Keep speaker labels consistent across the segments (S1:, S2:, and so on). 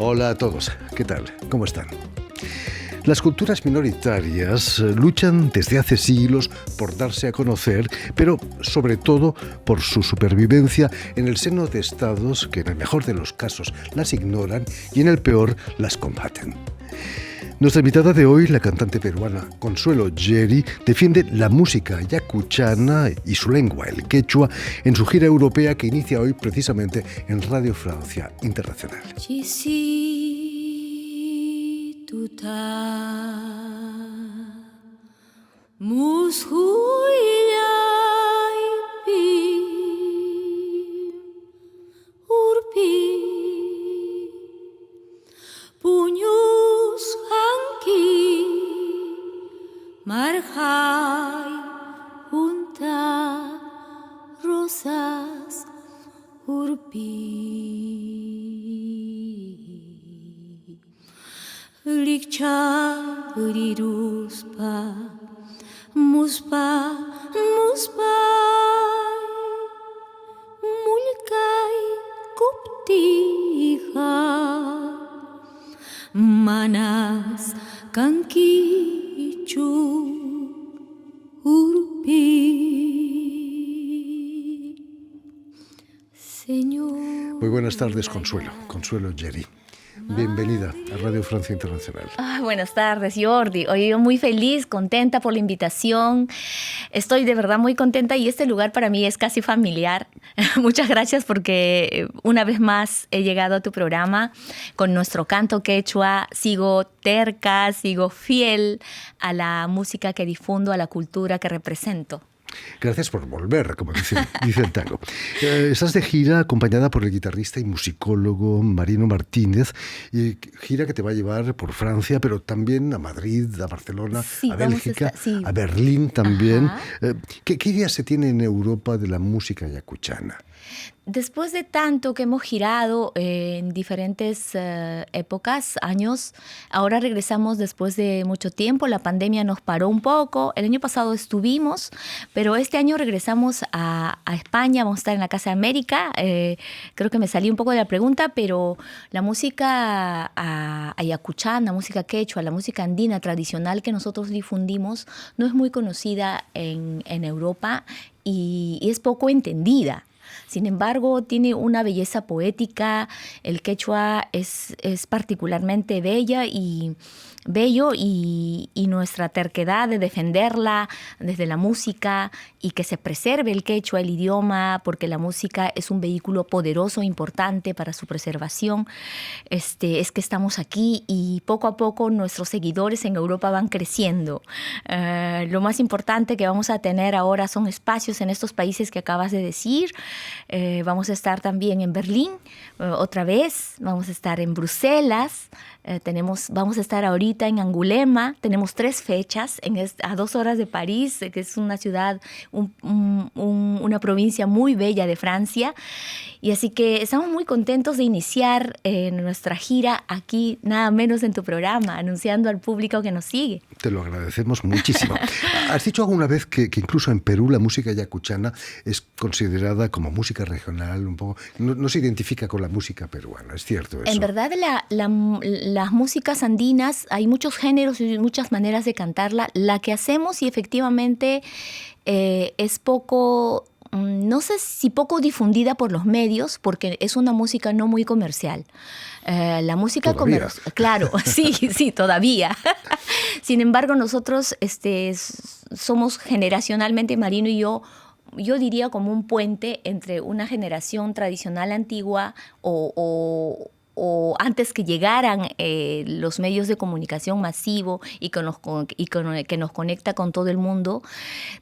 S1: Hola a todos, ¿qué tal? ¿Cómo están? Las culturas minoritarias luchan desde hace siglos por darse a conocer, pero sobre todo por su supervivencia en el seno de estados que en el mejor de los casos las ignoran y en el peor las combaten. Nuestra invitada de hoy, la cantante peruana Consuelo Yeri, defiende la música ayacuchana y su lengua, el quechua, en su gira europea que inicia hoy precisamente en Radio Francia Internacional.
S2: Marjay, junta, rosas, urpi. Likcha, uriruspa, muspa, mulkai, kuptija, manas, kanki.
S1: Muy buenas tardes, Consuelo Yeri. Bienvenida a Radio Francia Internacional.
S2: Buenas tardes, Jordi. Hoy yo muy feliz, contenta por la invitación. Estoy de verdad muy contenta y este lugar para mí es casi familiar. Muchas gracias porque una vez más he llegado a tu programa con nuestro canto quechua. Sigo terca, sigo fiel a la música que difundo, a la cultura que represento.
S1: Gracias por volver, como dice el tango. Estás de gira acompañada por el guitarrista y musicólogo Marino Martínez, y gira que te va a llevar por Francia, pero también a Madrid, a Barcelona, sí, a Bélgica, a Berlín también. ¿Qué idea se tiene en Europa de la música ayacuchana?
S2: Después de tanto que hemos girado en diferentes épocas, años, ahora regresamos después de mucho tiempo. La pandemia nos paró un poco. El año pasado estuvimos, pero este año regresamos a España. Vamos a estar en la Casa de América. Creo que me salí un poco de la pregunta, pero la música ayacuchana, música quechua, la música andina tradicional que nosotros difundimos no es muy conocida en Europa y es poco entendida. Sin embargo, tiene una belleza poética. El quechua es particularmente bello y nuestra terquedad de defenderla desde la música y que se preserve el quechua, el idioma, porque la música es un vehículo poderoso, importante para su preservación. Es que estamos aquí y poco a poco nuestros seguidores en Europa van creciendo. Lo más importante que vamos a tener ahora son espacios en estos países que acabas de decir. Vamos a estar también en Berlín otra vez, vamos a estar en Bruselas, vamos a estar ahorita en Angulema. Tenemos 3 fechas a 2 horas de París, que es una ciudad, una provincia muy bella de Francia. Y así que estamos muy contentos de iniciar nuestra gira aquí, nada menos en tu programa, anunciando al público que nos sigue.
S1: Te lo agradecemos muchísimo. Has dicho alguna vez que incluso en Perú la música ayacuchana es considerada como música regional, un poco, no se identifica con la música peruana, ¿es cierto eso?
S2: En verdad, las músicas andinas, hay muchos géneros y muchas maneras de cantarla. La que hacemos y efectivamente es poco, no sé si poco difundida por los medios, porque es una música no muy comercial. La música comercial, claro, sí, todavía. Sin embargo, nosotros somos generacionalmente, Marino y yo diría como un puente entre una generación tradicional antigua o antes que llegaran los medios de comunicación masivo y que nos conecta con todo el mundo.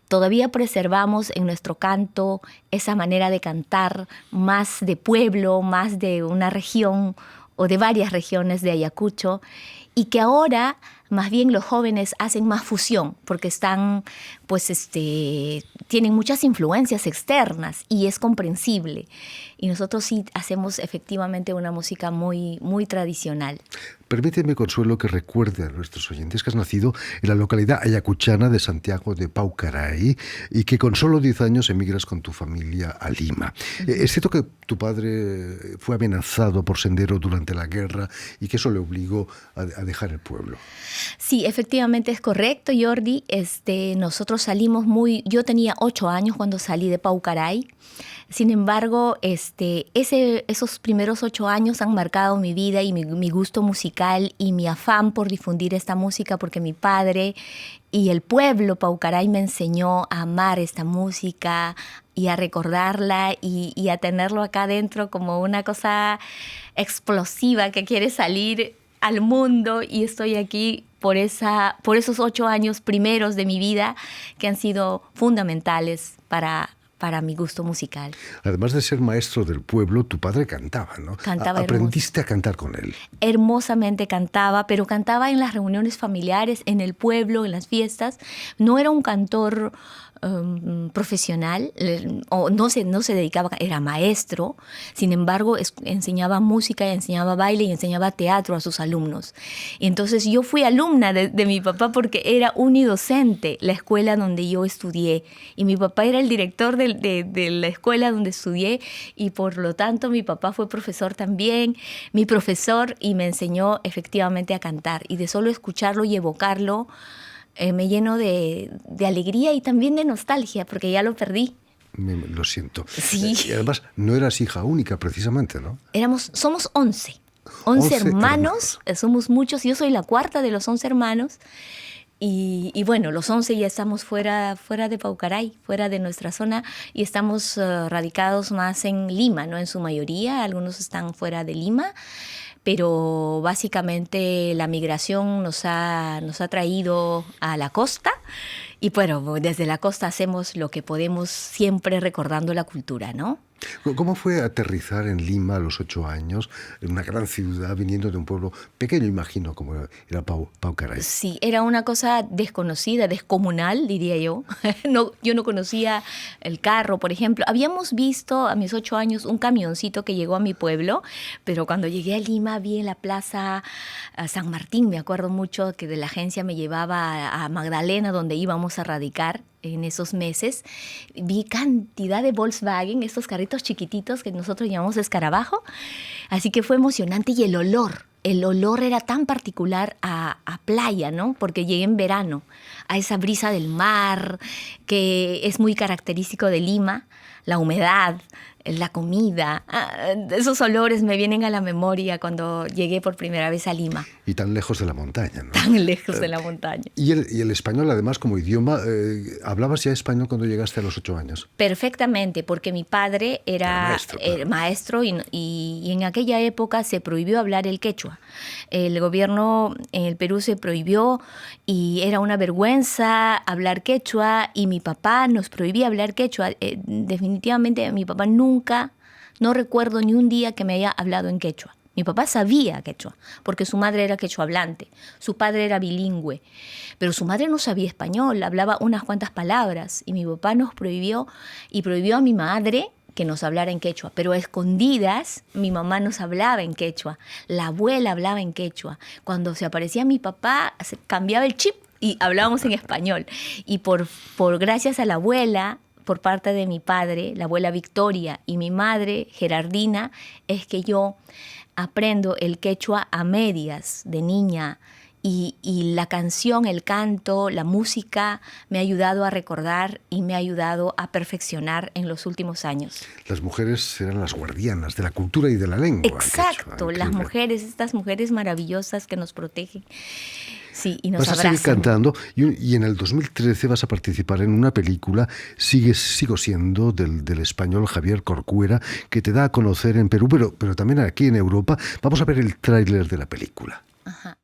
S2: Todavía preservamos en nuestro canto esa manera de cantar más de pueblo, más de una región o de varias regiones de Ayacucho. y que ahora más bien los jóvenes hacen más fusión porque están, pues, tienen muchas influencias externas y es comprensible. Y nosotros sí hacemos efectivamente una música muy, muy tradicional.
S1: Permíteme, Consuelo, que recuerde a nuestros oyentes que has nacido en la localidad ayacuchana de Santiago de Paucarái y que con solo 10 años emigras con tu familia a Lima. Es cierto que tu padre fue amenazado por Sendero durante la guerra y que eso le obligó a dejar el pueblo.
S2: Sí, efectivamente es correcto, Jordi. Nosotros salimos yo tenía 8 años cuando salí de Paucarái. Sin embargo, esos primeros 8 años han marcado mi vida y mi gusto musical y mi afán por difundir esta música, porque mi padre y el pueblo Paucarái me enseñó a amar esta música y a recordarla y a tenerlo acá adentro como una cosa explosiva que quiere salir al mundo, y estoy aquí por esos 8 años primeros de mi vida que han sido fundamentales para mi gusto musical.
S1: Además de ser maestro del pueblo, tu padre cantaba, ¿no?
S2: Cantaba
S1: Aprendiste a cantar con él.
S2: Hermosamente cantaba, pero cantaba en las reuniones familiares, en el pueblo, en las fiestas. No era un cantor profesional, o no se dedicaba, era maestro. Sin embargo, enseñaba música, enseñaba baile y enseñaba teatro a sus alumnos. Y entonces yo fui alumna de mi papá porque era unidocente la escuela donde yo estudié. Y mi papá era el director de la escuela donde estudié, y por lo tanto mi papá fue profesor también, mi profesor, y me enseñó efectivamente a cantar. Y de solo escucharlo y evocarlo, me lleno de alegría y también de nostalgia, porque ya lo perdí.
S1: Lo siento.
S2: Sí.
S1: Y además, no eras hija única, precisamente, ¿no?
S2: Somos 11 hermanos, somos muchos. Yo soy la cuarta de los 11 hermanos. Y bueno, los 11 ya estamos fuera de Paucarái, fuera de nuestra zona, y estamos radicados más en Lima, ¿no? En su mayoría, algunos están fuera de Lima, pero básicamente la migración nos ha traído a la costa, y bueno, desde la costa hacemos lo que podemos, siempre recordando la cultura, ¿no?
S1: ¿Cómo fue aterrizar en Lima a los 8 años, en una gran ciudad, viniendo de un pueblo pequeño, imagino, como era Paucarái?
S2: Sí, era una cosa desconocida, descomunal, diría yo. No, yo no conocía el carro, por ejemplo. Habíamos visto a mis 8 años un camioncito que llegó a mi pueblo, pero cuando llegué a Lima vi en la plaza San Martín, me acuerdo mucho que de la agencia me llevaba a Magdalena, donde íbamos a radicar en esos meses. Vi cantidad de Volkswagen, estos carritos chiquititos que nosotros llamamos escarabajo. Así que fue emocionante, y el olor era tan particular a playa, ¿no? Porque llegué en verano, a esa brisa del mar que es muy característico de Lima, la humedad, la comida. Esos olores me vienen a la memoria cuando llegué por primera vez a Lima.
S1: Y tan lejos de la montaña, ¿no?
S2: Tan lejos de la montaña.
S1: Y el español, además, como idioma, ¿hablabas ya español cuando llegaste a los 8 años?
S2: Perfectamente, porque mi padre era maestro, y en aquella época se prohibió hablar el quechua. El gobierno en el Perú se prohibió y era una vergüenza hablar quechua, y mi papá nos prohibía hablar quechua. Definitivamente mi papá nunca, no recuerdo ni un día que me haya hablado en quechua. Mi papá sabía quechua, porque su madre era quechua hablante, su padre era bilingüe, pero su madre no sabía español, hablaba unas cuantas palabras, y mi papá nos prohibió, y prohibió a mi madre que nos hablara en quechua, pero a escondidas mi mamá nos hablaba en quechua, la abuela hablaba en quechua. Cuando se aparecía mi papá, se cambiaba el chip y hablábamos en español. Y por gracias a la abuela, por parte de mi padre, la abuela Victoria, y mi madre Gerardina, es que yo aprendo el quechua a medias de niña, y la canción, el canto, la música me ha ayudado a recordar y me ha ayudado a perfeccionar en los últimos años.
S1: Las mujeres eran las guardianas de la cultura y de la lengua.
S2: Exacto, quechua, las mujeres, estas mujeres maravillosas que nos protegen. Sí, y nos
S1: vas
S2: abrazan.
S1: A seguir cantando, y en el 2013 vas a participar en una película, Sigo siendo, del español Javier Corcuera, que te da a conocer en Perú, pero también aquí en Europa. Vamos a ver el tráiler de la película.
S2: Ajá.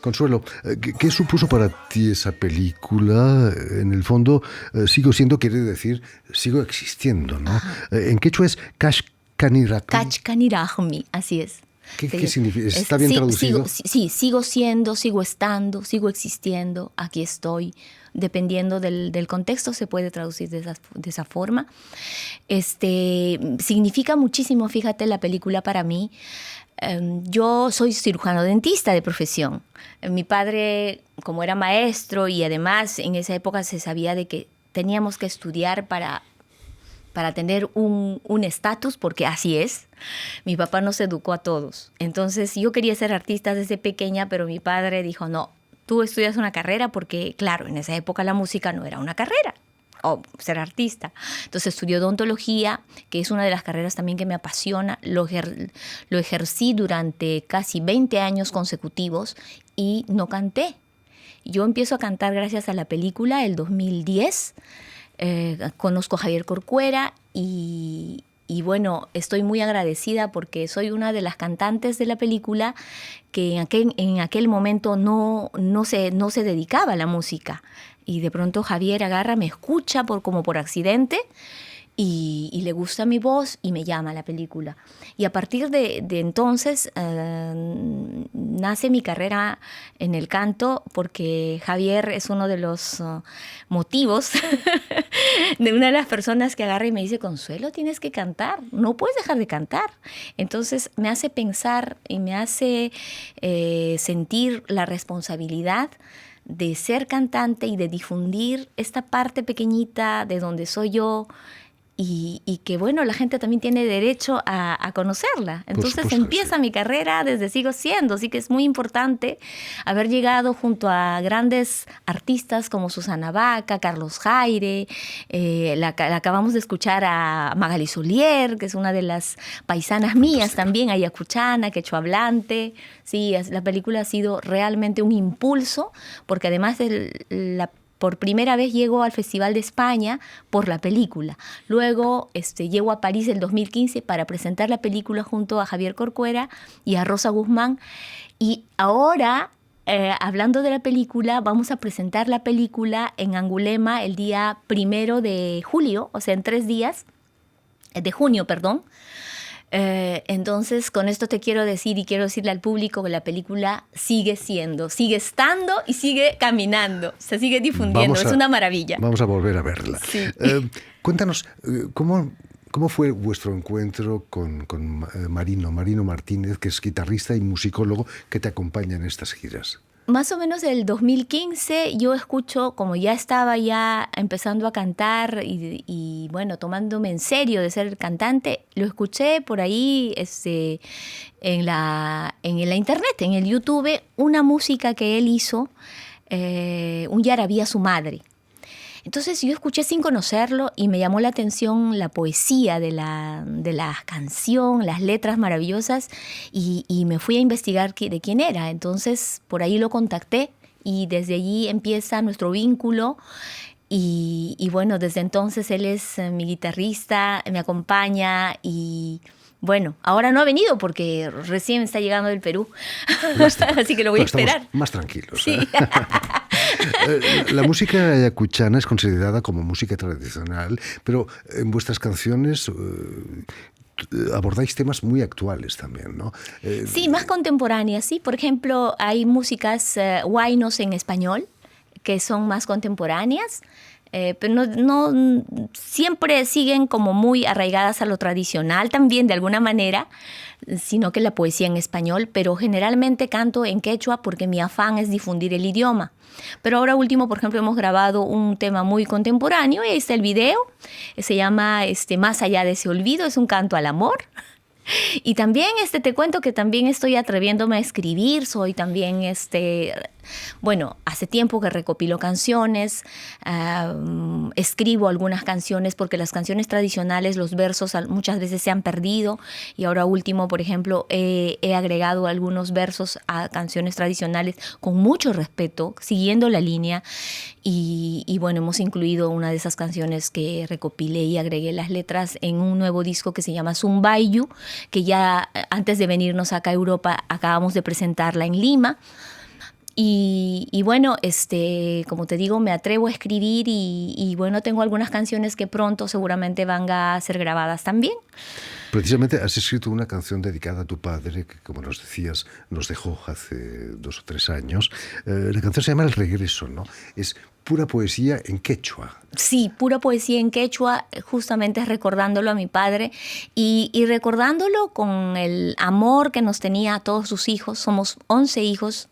S1: Consuelo, ¿qué supuso para ti esa película? En el fondo, sigo siendo, quiere decir, sigo existiendo, ¿no? En quechua es Kachkanirahmi.
S2: Kachkanirahmi, así es.
S1: ¿Qué significa? ¿Está bien traducido?
S2: Sigo siendo, sigo estando, sigo existiendo, aquí estoy. Dependiendo del contexto se puede traducir de esa forma. Significa muchísimo, fíjate, la película para mí. Yo soy cirujano dentista de profesión. Mi padre, como era maestro y además en esa época se sabía de que teníamos que estudiar para tener un estatus, porque así es. Mi papá nos educó a todos. Entonces yo quería ser artista desde pequeña, pero mi padre dijo, no, tú estudias una carrera porque, claro, en esa época la música no era una carrera, o ser artista. Entonces estudió odontología, que es una de las carreras también que me apasiona. Lo ejercí durante casi 20 años consecutivos y no canté. Yo empiezo a cantar gracias a la película, el 2010. Conozco a Javier Corcuera y bueno, estoy muy agradecida porque soy una de las cantantes de la película que en aquel momento no se dedicaba a la música. Y de pronto Javier agarra, me escucha como por accidente y le gusta mi voz y me llama a la película. Y a partir de entonces nace mi carrera en el canto porque Javier es uno de los motivos de una de las personas que agarra y me dice, Consuelo, tienes que cantar, no puedes dejar de cantar. Entonces me hace pensar y me hace sentir la responsabilidad de ser cantante y de difundir esta parte pequeñita de donde soy yo y que, bueno, la gente también tiene derecho a conocerla. Entonces empieza mi carrera desde Sigo Siendo, así que es muy importante haber llegado junto a grandes artistas como Susana Baca, Carlos Jaire, la acabamos de escuchar a Magali Solier, que es una de las paisanas mías también, ayacuchana, quechua hablante. Sí, la película ha sido realmente un impulso, porque además por primera vez llego al Festival de España por la película. Luego llego a París el 2015 para presentar la película junto a Javier Corcuera y a Rosa Guzmán. Y ahora, hablando de la película, vamos a presentar la película en Angulema el día 1 de julio, o sea, en 3 días, de junio, perdón. Entonces, con esto te quiero decir y quiero decirle al público que la película sigue siendo, sigue estando y sigue caminando, se sigue difundiendo, es una maravilla.
S1: Vamos a volver a verla.
S2: Sí.
S1: Cuéntanos, ¿cómo fue vuestro encuentro con Marino Martínez, que es guitarrista y musicólogo que te acompaña en estas giras?
S2: Más o menos el 2015 yo escucho, como ya estaba ya empezando a cantar y bueno, tomándome en serio de ser cantante, lo escuché por ahí en la internet, en el YouTube, una música que él hizo, un yarabí a su madre. Entonces yo escuché sin conocerlo y me llamó la atención la poesía de la canción, las letras maravillosas y me fui a investigar de quién era. Entonces por ahí lo contacté y desde allí empieza nuestro vínculo y bueno, desde entonces él es mi guitarrista, me acompaña y bueno, ahora no ha venido porque recién está llegando del Perú, así que lo voy a esperar.
S1: Más tranquilos.
S2: Sí.
S1: La música ayacuchana es considerada como música tradicional, pero en vuestras canciones abordáis temas muy actuales también, ¿no?
S2: Sí, más contemporáneas, sí. Por ejemplo, hay músicas huaynos en español que son más contemporáneas, pero no siempre siguen como muy arraigadas a lo tradicional también de alguna manera, sino que la poesía en español, pero generalmente canto en quechua porque mi afán es difundir el idioma. Pero ahora último, por ejemplo, hemos grabado un tema muy contemporáneo y ahí está el video, se llama Más allá de ese olvido, es un canto al amor. Y también te cuento que también estoy atreviéndome a escribir, soy también bueno, hace tiempo que recopilo canciones, escribo algunas canciones porque las canciones tradicionales, los versos muchas veces se han perdido y ahora último, por ejemplo, he agregado algunos versos a canciones tradicionales con mucho respeto, siguiendo la línea y bueno, hemos incluido una de esas canciones que recopilé y agregué las letras en un nuevo disco que se llama Zumbayu, que ya antes de venirnos acá a Europa acabamos de presentarla en Lima. Y bueno, como te digo, me atrevo a escribir y bueno, tengo algunas canciones que pronto seguramente van a ser grabadas también.
S1: Precisamente has escrito una canción dedicada a tu padre, que como nos decías, nos dejó hace 2 o 3 años. La canción se llama El Regreso, ¿no? Es pura poesía en quechua.
S2: Sí, pura poesía en quechua, justamente recordándolo a mi padre y recordándolo con el amor que nos tenía a todos sus hijos. Somos 11 hijos.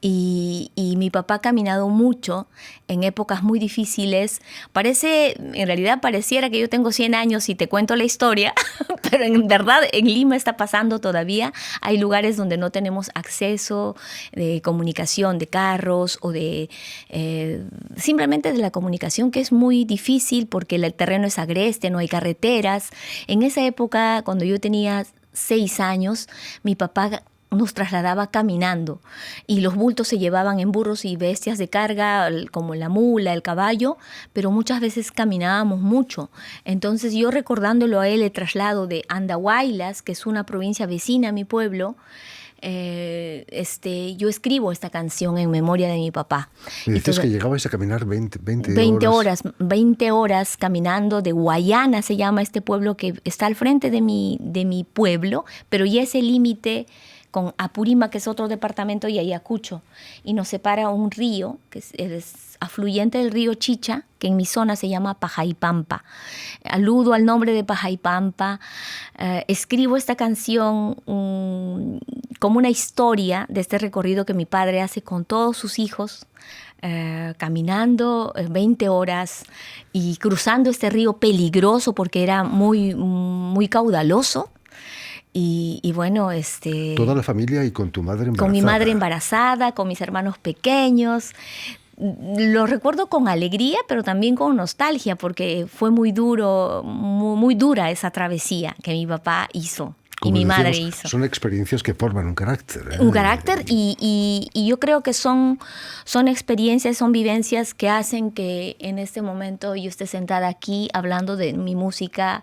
S2: Y mi papá ha caminado mucho en épocas muy difíciles. En realidad pareciera que yo tengo 100 años y te cuento la historia, pero en verdad en Lima está pasando todavía. Hay lugares donde no tenemos acceso de comunicación, de carros o de simplemente de la comunicación, que es muy difícil porque el terreno es agreste, no hay carreteras. En esa época, cuando yo tenía 6 años, mi papá nos trasladaba caminando y los bultos se llevaban en burros y bestias de carga como la mula, el caballo, pero muchas veces caminábamos mucho. Entonces yo recordándolo a él el traslado de Andahuaylas, que es una provincia vecina a mi pueblo, yo escribo esta canción en memoria de mi papá.
S1: Me decías que llegabais a caminar 20 horas.
S2: 20 horas caminando de Guayana, se llama este pueblo que está al frente de mi pueblo, pero ya es el límite con Apurima, que es otro departamento, y Ayacucho. Y nos separa un río, que es afluente del río Chicha, que en mi zona se llama Pajaipampa. Aludo al nombre de Pajaipampa. Escribo esta canción como una historia de este recorrido que mi padre hace con todos sus hijos, caminando 20 horas y cruzando este río peligroso porque era muy, muy caudaloso. Y bueno,
S1: Toda la familia y con tu madre embarazada.
S2: Con mi madre embarazada, con mis hermanos pequeños. Lo recuerdo con alegría, pero también con nostalgia, porque fue muy dura esa travesía que mi papá hizo.
S1: Como
S2: y mi
S1: decíamos,
S2: madre hizo.
S1: Son experiencias que forman un carácter.
S2: Un carácter y yo creo que son experiencias, son vivencias que hacen que en este momento yo esté sentada aquí hablando de mi música,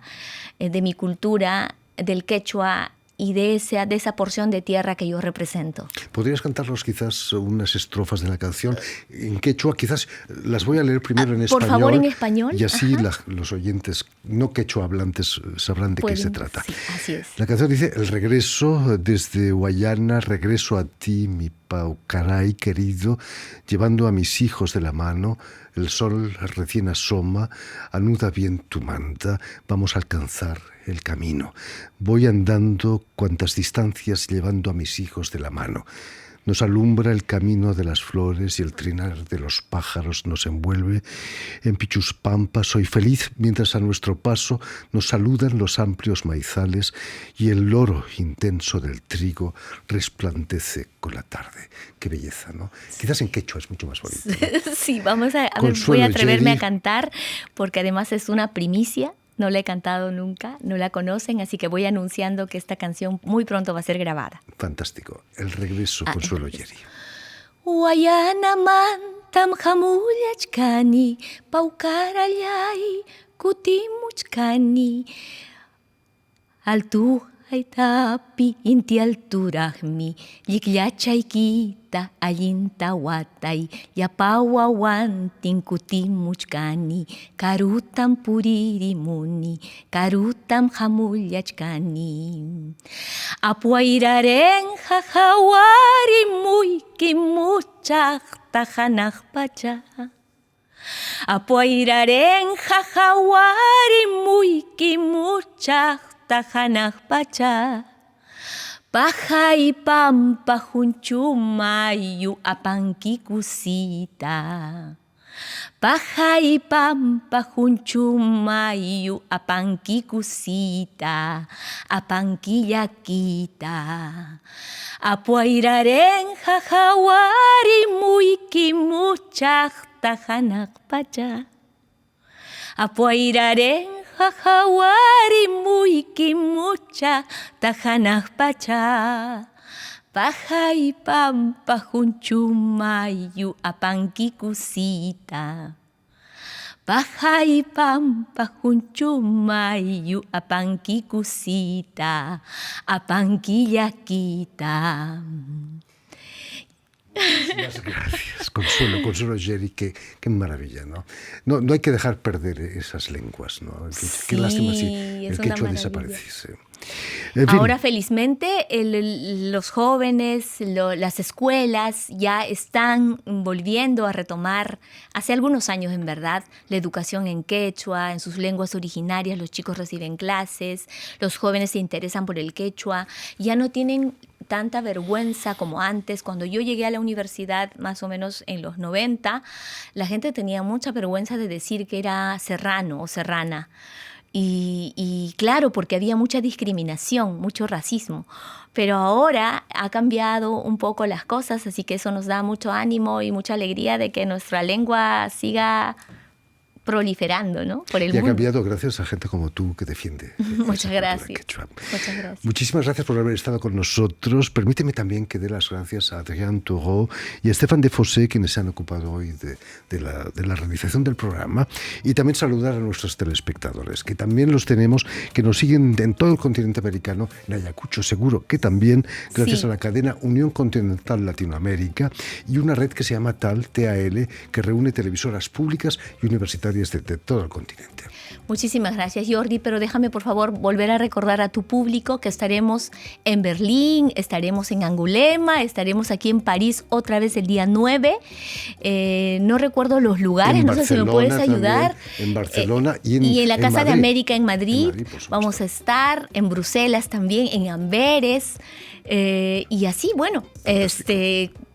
S2: de mi cultura, del quechua y de esa porción de tierra que yo represento.
S1: ¿Podrías cantarnos quizás unas estrofas de la canción en quechua? Quizás las voy a leer primero en español.
S2: Por favor, en español.
S1: Y así los oyentes no quechua hablantes sabrán de qué se trata.
S2: Sí, así es.
S1: La canción dice: el regreso desde Guayana, regreso a ti, mi Paucaray querido, llevando a mis hijos de la mano. El sol recién asoma, anuda bien tu manta, vamos a alcanzar el camino. Voy andando cuantas distancias llevando a mis hijos de la mano. Nos alumbra el camino de las flores y el trinar de los pájaros nos envuelve. En Pichuspampa soy feliz mientras a nuestro paso nos saludan los amplios maizales y el loro intenso del trigo resplandece con la tarde. Qué belleza, ¿no? Quizás en quechua es mucho más bonito, ¿no?
S2: Sí, vamos a ver, voy a atreverme a cantar porque además es una primicia. No la he cantado nunca, no la conocen, así que voy anunciando que esta canción muy pronto va a ser grabada.
S1: Fantástico. El regreso, Consuelo Yeri.
S2: Guayana mantam hamullachkani, paucarallay kutimuchkani, altu haitapi inti alturahmi, yikllachaykita allinta watay, yapawawantin kutimuchkani, karutam puririmuni, karutam hamullachkani. Apuayraren jajawari muyki muchaqta hanaqpacha. Apuayraren jajawari muyki muchaqta hanaqpacha. Pajaipampa hunchumayu apanki kusita. Paja y pampa junchumayu apanquikusita, apanquillaquita. Apuairaren jajawari muiki muchakta hanakpacha. Apuairaren jajawari muiki muchakta hanakpacha. Paja y pampa junchumayu apanquikusita. Paja y pampa junchumayu apanquikusita, apanquillaquita.
S1: Muchas gracias. Consuelo Geri, qué maravilla, ¿no? No hay que dejar perder esas lenguas, ¿no? Qué lástima si el quechua desapareciese. En fin.
S2: Ahora, felizmente, los jóvenes, las escuelas ya están volviendo a retomar, hace algunos años en verdad, la educación en quechua, en sus lenguas originarias. Los chicos reciben clases, los jóvenes se interesan por el quechua, ya no tienen tanta vergüenza como antes. Cuando yo llegué a la universidad, más o menos en los 90, la gente tenía mucha vergüenza de decir que era serrano o serrana. Y claro, porque había mucha discriminación, mucho racismo. Pero ahora ha cambiado un poco las cosas, así que eso nos da mucho ánimo y mucha alegría de que nuestra lengua siga proliferando, ¿no? Por el mundo.
S1: Y ha cambiado gracias a gente como tú que defiende.
S2: Muchas gracias. Muchas gracias.
S1: Muchísimas gracias por haber estado con nosotros. Permíteme también que dé las gracias a Adrián Taureau y a Stéphane Desfossés, quienes se han ocupado hoy de la realización del programa, y también saludar a nuestros telespectadores, que también los tenemos, que nos siguen en todo el continente americano, en Ayacucho seguro, que también gracias a la cadena Unión Continental Latinoamérica y una red que se llama TAL, que reúne televisoras públicas y universitarias de todo el continente.
S2: Muchísimas gracias, Jordi, pero déjame por favor volver a recordar a tu público que estaremos en Berlín, estaremos en Angulema, estaremos aquí en París otra vez el día 9. No recuerdo los lugares, no sé si me puedes ayudar.
S1: En Barcelona y
S2: en la Casa
S1: Madrid.
S2: de América en Madrid.
S1: Vamos
S2: a estar en Bruselas también, en Amberes. Y así, bueno,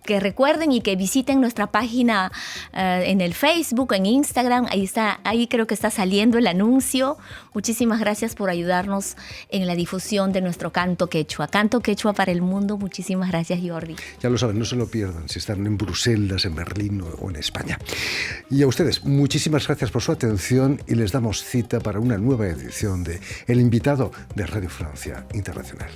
S2: que recuerden y que visiten nuestra página en el Facebook, en Instagram. Ahí creo que está saliendo el anuncio. Muchísimas gracias por ayudarnos en la difusión de nuestro canto quechua. Canto quechua para el mundo. Muchísimas gracias, Jordi.
S1: Ya lo saben, no se lo pierdan si están en Bruselas, en Berlín o en España. Y a ustedes, muchísimas gracias por su atención y les damos cita para una nueva edición de El Invitado de Radio Francia Internacional.